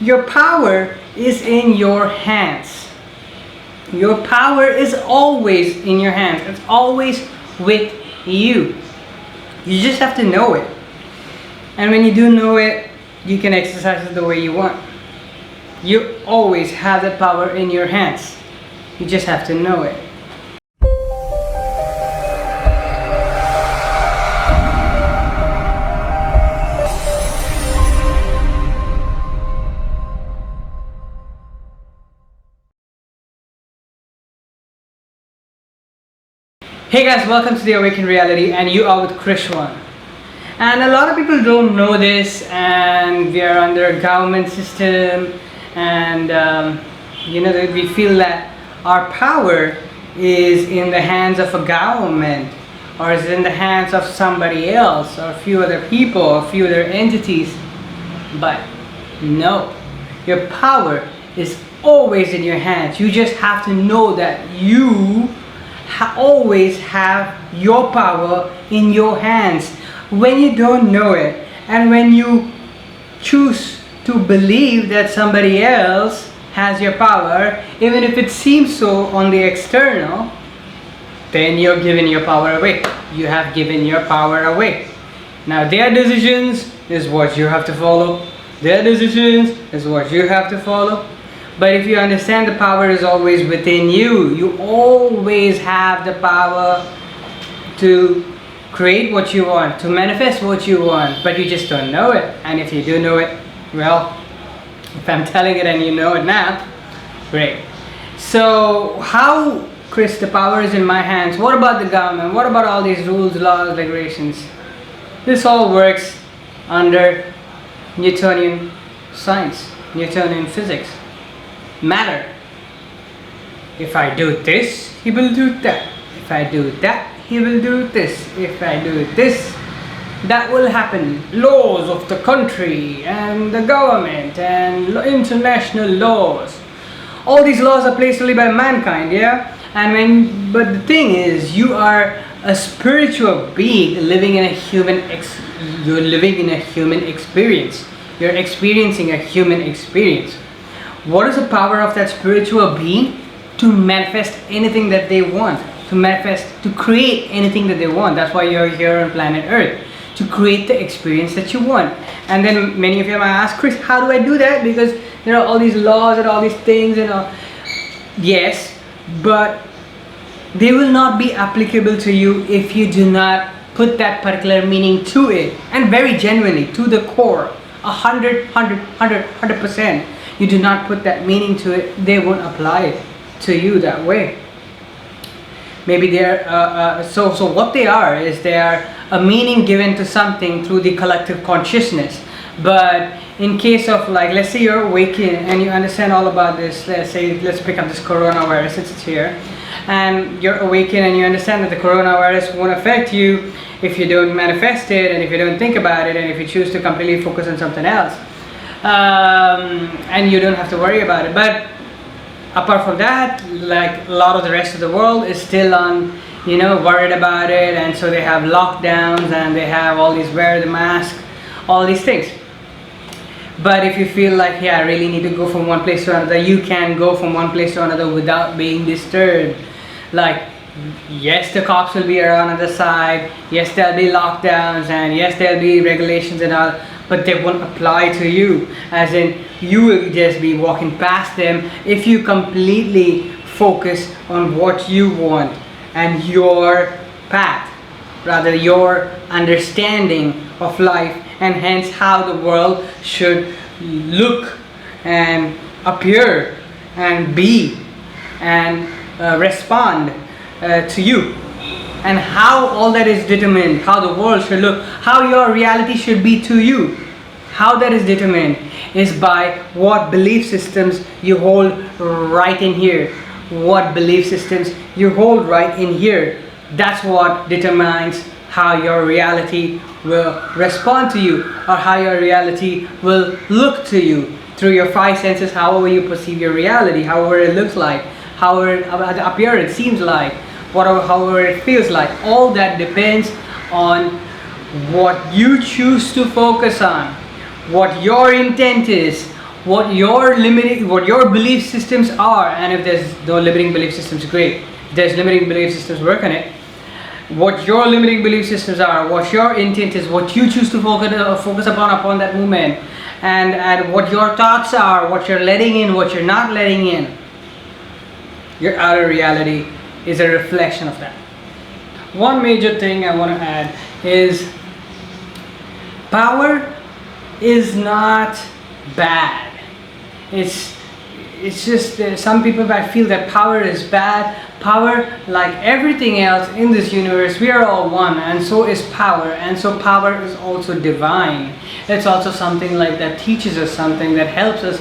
Your power is in your hands. Your power is always in your hands. It's always with you. You just have to know it. And when you do know it, you can exercise it the way you want. You always have that power in your hands. You just have to know it. Hey guys, welcome to the Awakened Reality, and you are with Krishwan. And a lot of people don't know this, and we are under a government system, and that we feel that our power is in the hands of a government, or is in the hands of somebody else, or a few other people, or a few other entities. But no, your power is always in your hands. You just have to know that you always have your power in your hands. When you don't know it, and when you choose to believe that somebody else has your power, even if it seems so on the external, then you're giving your power away. You have given your power away. Now their decisions is what you have to follow. Their decisions is what you have to follow. But if you understand the power is always within you, you always have the power to create what you want, to manifest what you want, but you just don't know it. And if you do know it, well, if I'm telling it and you know it now, great. So how, Kris, the power is in my hands? What about the government? What about all these rules, laws, regulations? This all works under Newtonian science, Newtonian physics. Matter. If I do this, he will do that. If I do that, he will do this. If I do this, that will happen. Laws of the country and the government and international laws. All these laws are placed only by mankind, yeah? But the thing is, you are a spiritual being living in a you're living in a human experience. You're experiencing a human experience. What is the power of that spiritual being? To manifest anything that they want, to create anything that they want. That's why you're here on planet Earth, to create the experience that you want. And then many of you might ask, Kris, how do I do that? Because there are all these laws and all these things and all. Yes, but they will not be applicable to you if you do not put that particular meaning to it, and very genuinely, to the core, 100%. You do not put that meaning to it, they won't apply it to you that way. Maybe they're so what they are is they are a meaning given to something through the collective consciousness. But in case of, like, let's say you're awakened and you understand all about this. Let's pick up this coronavirus since it's here, and you're awakened and you understand that the coronavirus won't affect you if you don't manifest it, and if you don't think about it, and if you choose to completely focus on something else. And you don't have to worry about it. But apart from that, like a lot of the rest of the world is still on, worried about it, and so they have lockdowns and they have all these wear the mask, all these things. But if you feel like, I really need to go from one place to another, you can go from one place to another without being disturbed. Like, yes, the cops will be around on the side, yes, there'll be lockdowns, and yes, there'll be regulations and all, but they won't apply to you, as in you will just be walking past them if you completely focus on what you want and your path, rather your understanding of life, and hence how the world should look and appear and be and respond to you, and how all that is determined, how the world should look, how your reality should be to you. How that is determined is by what belief systems you hold right in here. What belief systems you hold right in here. That's what determines how your reality will respond to you, or how your reality will look to you through your five senses, however you perceive your reality, however it looks like, however the appearance seems like, however it feels like. All that depends on what you choose to focus on, what your intent is, what your belief systems are, and if there's no limiting belief systems, great. If there's limiting belief systems, work on it. What your limiting belief systems are, what your intent is, what you choose to focus upon that moment, and what your thoughts are, what you're letting in, what you're not letting in. Your outer reality is a reflection of that. One major thing I want to add is power is not bad. It's just some people might feel that power is bad. Power, like everything else in this universe, we are all one, and so is power, and so power is also divine. It's also something like that teaches us something, that helps us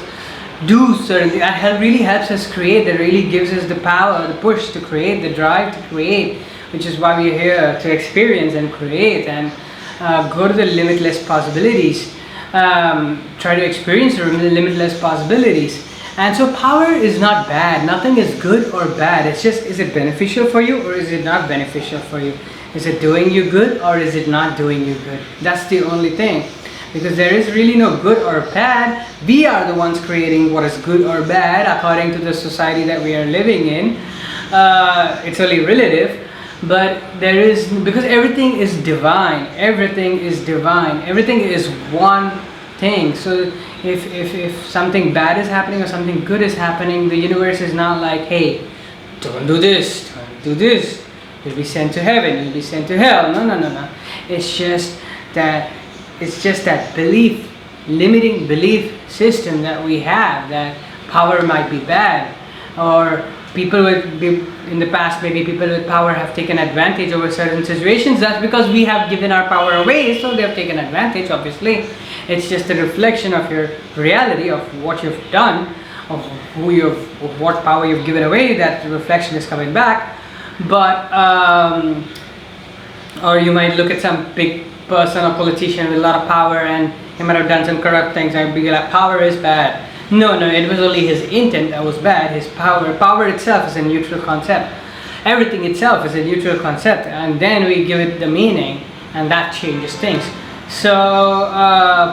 do certain things, that really helps us create, that really gives us the power, the push to create, the drive to create, which is why we're here, to experience and create and go to the limitless possibilities, try to experience the limitless possibilities. And so power is not bad. Nothing is good or bad. It's just, is it beneficial for you or is it not beneficial for you? Is it doing you good or is it not doing you good? That's the only thing. Because there is really no good or bad. We are the ones creating what is good or bad according to the society that we are living in. It's only relative. But there is, because everything is divine. Everything is divine. Everything is one thing. So if something bad is happening or something good is happening, the universe is not like, hey, don't do this, don't do this, you'll be sent to heaven, you'll be sent to hell. No. It's just that belief, limiting belief system that we have, that power might be bad, or in the past, maybe people with power have taken advantage over certain situations. That's because we have given our power away, so they have taken advantage, obviously. It's just a reflection of your reality, of what you've done, of what power you've given away. That reflection is coming back. But or you might look at some big person or politician with a lot of power, and he might have done some corrupt things, and be like, power is bad. No, it was only his intent that was bad. His power itself is a neutral concept. Everything itself is a neutral concept, and then we give it the meaning, and that changes things. So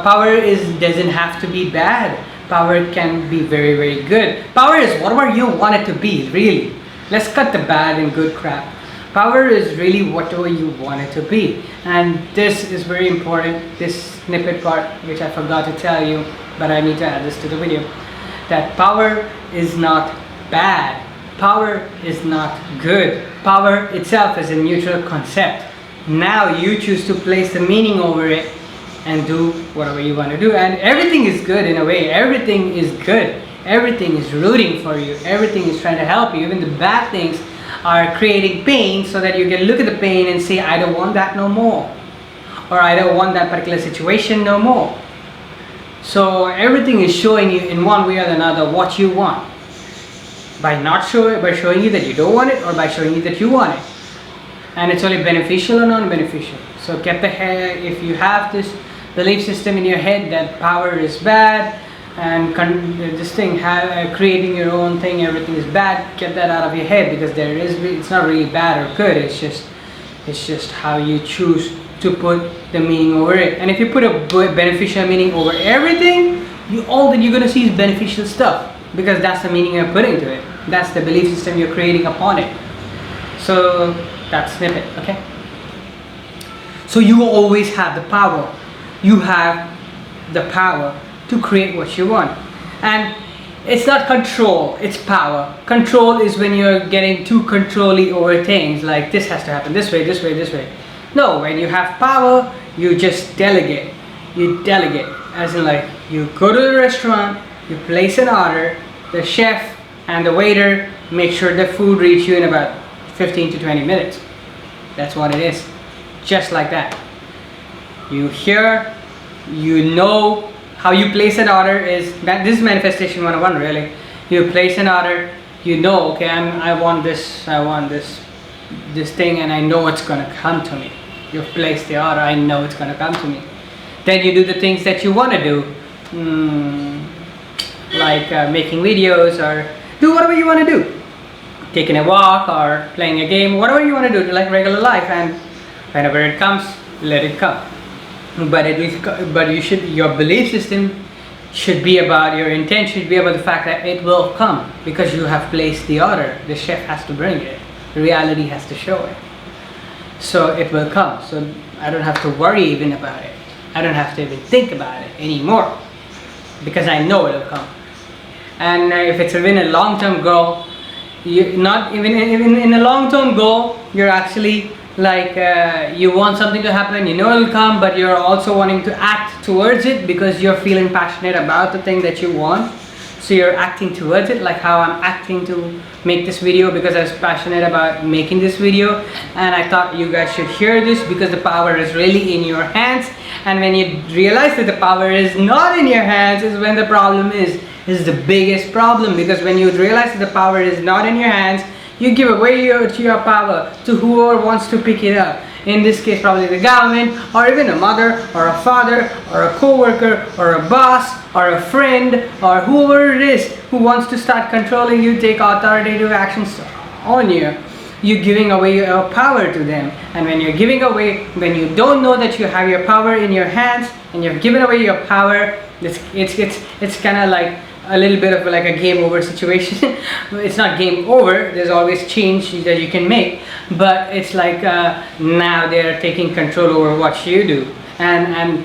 power doesn't have to be bad. Power can be very, very good. Power is whatever you want it to be, really. Let's cut the bad and good crap. Power is really whatever you want it to be. And this is very important, this snippet part, which I forgot to tell you, but I need to add this to the video, that power is not bad. Power is not good. Power itself is a neutral concept. Now you choose to place the meaning over it and do whatever you want to do. And everything is good in a way. Everything is good. Everything is rooting for you. Everything is trying to help you. Even the bad things are creating pain so that you can look at the pain and say, I don't want that no more. Or I don't want that particular situation no more. So everything is showing you in one way or another what you want. By showing you that you don't want it, or by showing you that you want it. And it's only beneficial or non-beneficial. So if you have this belief system in your head that power is bad, and this thing, creating your own thing, everything is bad, get that out of your head, because it's not really bad or good. It's just how you choose to put the meaning over it. And if you put a beneficial meaning over everything, all that you're going to see is beneficial stuff, because that's the meaning you're putting to it. That's the belief system you're creating upon it. So that's snippet, okay? So you always have the power. You have the power to create what you want. And it's not control, it's power. Control is when you're getting too controlling over things, like this has to happen this way, this way, this way. No, when you have power, you just delegate. You delegate, as in like, you go to the restaurant, you place an order, the chef and the waiter make sure the food reaches you in about 15 to 20 minutes. That's what it is. Just like that. You hear, you know how you place an order is, this is manifestation 101 really. You place an order, you know, okay, I want this thing, and I know it's gonna come to me. You've placed the order, I know it's gonna come to me. Then you do the things that you want to do, like making videos, or do whatever you want to do, taking a walk or playing a game, whatever you want to do, like regular life. And whenever it comes, let it come. But your belief system should be about, your intent should be about the fact that it will come because you have placed the order. The chef has to bring it. Reality has to show it. So it will come. So I don't have to worry even about it. I don't have to even think about it anymore because I know it will come. And if it's even a long-term goal, you not even in a long-term goal, you're actually like you want something to happen, you know it'll come, but you're also wanting to act towards it because you're feeling passionate about the thing that you want. So you're acting towards it, like how I'm acting to make this video because I was passionate about making this video, and I thought you guys should hear this because the power is really in your hands. And when you realize that the power is not in your hands is when the problem is the biggest problem, because when you realize that the power is not in your hands, you give away your power to whoever wants to pick it up. In this case, probably the government, or even a mother, or a father, or a co-worker, or a boss, or a friend, or whoever it is who wants to start controlling you, take authoritative actions on you. You're giving away your power to them. And when you're giving away, when you don't know that you have your power in your hands, and you've given away your power, it's kind of like a little bit of like a game over situation. It's not game over, there's always change that you can make, but it's like now they're taking control over what you do, and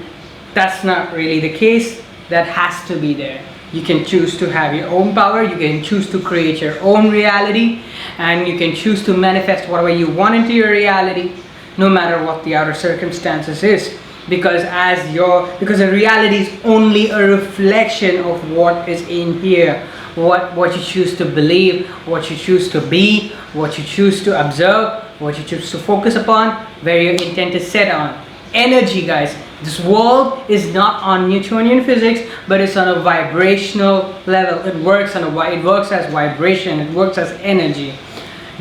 that's not really the case. That has to be there. You can choose to have your own power, you can choose to create your own reality, and you can choose to manifest whatever you want into your reality, no matter what the outer circumstances is. Because the reality is only a reflection of what is in here, what you choose to believe, what you choose to be, what you choose to observe, what you choose to focus upon, where your intent is set on. Energy, guys. This world is not on Newtonian physics, but it's on a vibrational level. It works as vibration. It works as energy.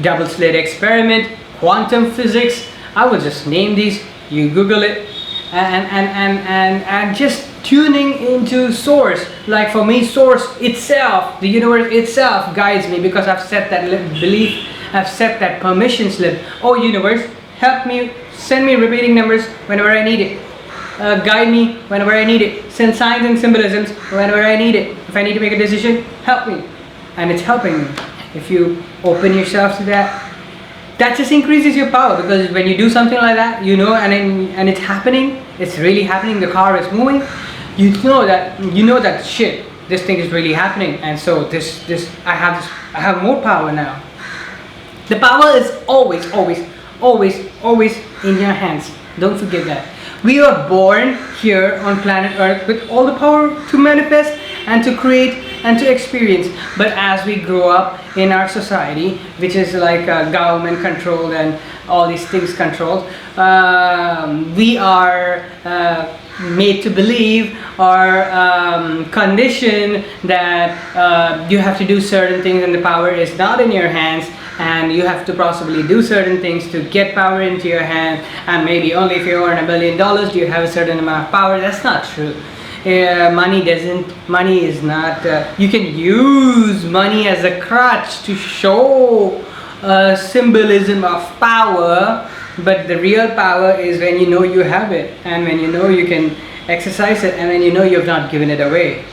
Double slit experiment, quantum physics. I will just name these. You Google it. And just tuning into source. Like for me, source itself, the universe itself guides me, because I've set that belief, I've set that permission slip. Oh universe, help me, send me repeating numbers whenever I need it. Guide me whenever I need it. Send signs and symbolisms whenever I need it. If I need to make a decision, help me. And it's helping me. If you open yourself to that, that just increases your power, because when you do something like that, you know, and it's happening, it's really happening, the car is moving, you know that shit, this thing is really happening, and so I have more power now. The power is always in your hands. Don't forget that. We are born here on planet Earth with all the power to manifest and to create and to experience, but as we grow up in our society, which is like government controlled and all these things controlled, we are made to believe or conditioned that you have to do certain things and the power is not in your hands, and you have to possibly do certain things to get power into your hand, and maybe only if you earn $1 billion do you have a certain amount of power. That's not true. Money is not, you can use money as a crutch to show symbolism of power, but the real power is when you know you have it, and when you know you can exercise it, and when you know you've not given it away.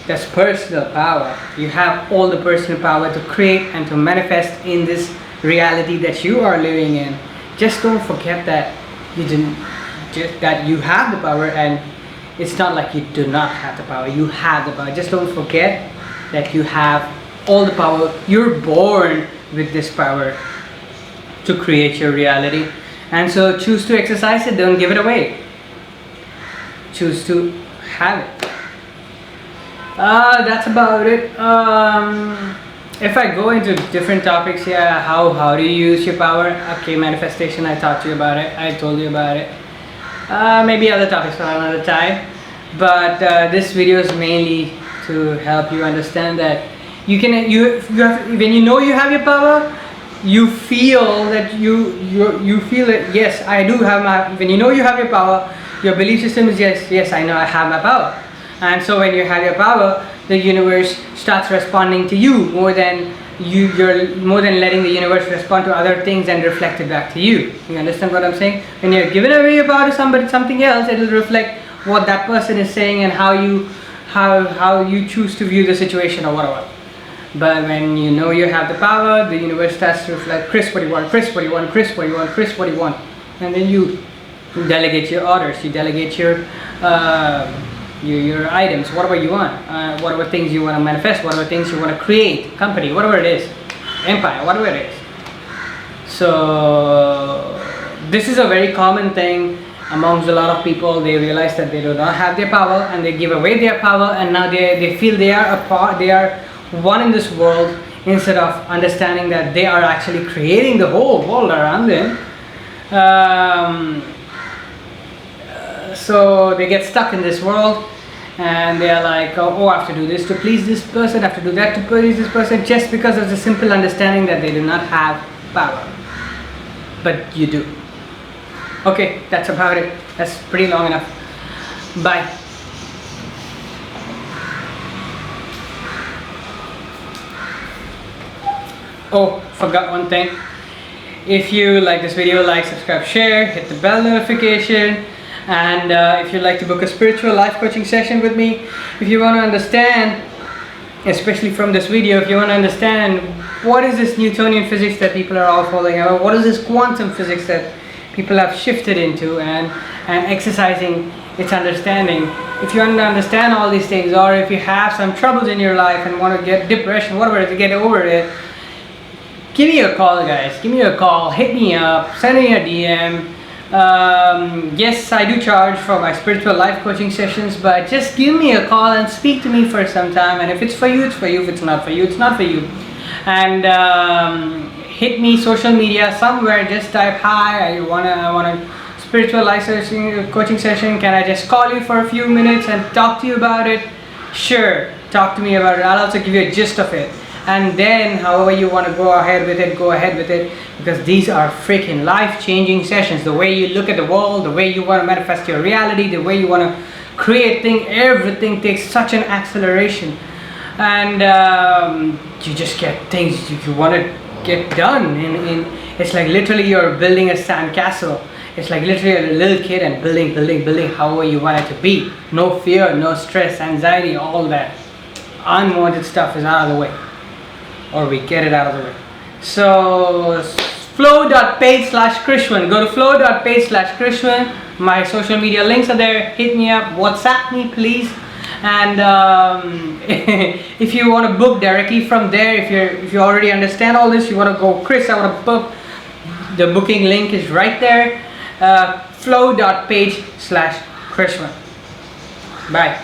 That's personal power. You have all the personal power to create and to manifest in this reality that you are living in. Just don't forget that that you have the power, and it's not like you do not have the power. You have the power. Just don't forget that you have all the power. You're born with this power to create your reality, and so choose to exercise it. Don't give it away. Choose to have it. That's about it. If I go into different topics, yeah, how do you use your power? Okay, manifestation, I taught you about it. I told you about it. Maybe other topics for another time, but this video is mainly to help you understand that you have, when you know you have your power, you feel that you feel that yes, I do have my. When you know you have your power, your belief system is yes, I know I have my power. And so when you have your power, the universe starts responding to you more than you're more than letting the universe respond to other things and reflect it back to you. You understand what I'm saying? When you're giving away your power to somebody, something else, it will reflect what that person is saying and how how you choose to view the situation or whatever. But when you know you have the power, the universe starts to reflect, Kris, what do you want? Kris, what do you want? Kris, what do you want? Kris, what do you want? And then you delegate your orders, you delegate your items, whatever you want, whatever things you want to manifest, whatever things you want to create, company, whatever it is, empire, whatever it is. So this is a very common thing amongst a lot of people. They realize that they do not have their power and they give away their power, and now they feel they are a part, they are one in this world, instead of understanding that they are actually creating the whole world around them. So they get stuck in this world and they are like, oh, I have to do this to please this person, I have to do that to please this person, just because of the simple understanding that they do not have power. But you do. Okay, that's about it. That's pretty long enough. Bye. Oh, forgot one thing. If you like this video, like, subscribe, share, hit the bell notification. And if you'd like to book a spiritual life coaching session with me, if you want to understand, especially from this video, if you want to understand what is this Newtonian physics that people are all following about, what is this quantum physics that people have shifted into, and exercising its understanding. If you want to understand all these things, or if you have some troubles in your life and want to get depression, whatever, to get over it, give me a call, guys. Give me a call, hit me up, send me a DM. Yes, I do charge for my spiritual life coaching sessions, but just give me a call and speak to me for some time, and if it's for you, it's for you. If it's not for you, it's not for you. And hit me social media somewhere, just type, hi, I want a spiritual life coaching session, can I just call you for a few minutes and talk to you about it? Sure, talk to me about it. I'll also give you a gist of it. And then however you want to go ahead with it, go ahead with it, because these are freaking life-changing sessions. The way you look at the world, the way you want to manifest your reality, the way you want to create things, everything takes such an acceleration. And you just get things you want to get done. It's like literally you're building a sandcastle. It's like literally a little kid and building however you want it to be. No fear, no stress, anxiety, all that unwanted stuff is out of the way. Or we get it out of the way. So flow.page/Krishwan. Go to flow.page/Krishwan. My social media links are there. Hit me up, WhatsApp me please. And if you want to book directly from there, if you already understand all this, you want to go, Kris, I want to book, the booking link is right there. Flow.page/Krishwan. Bye.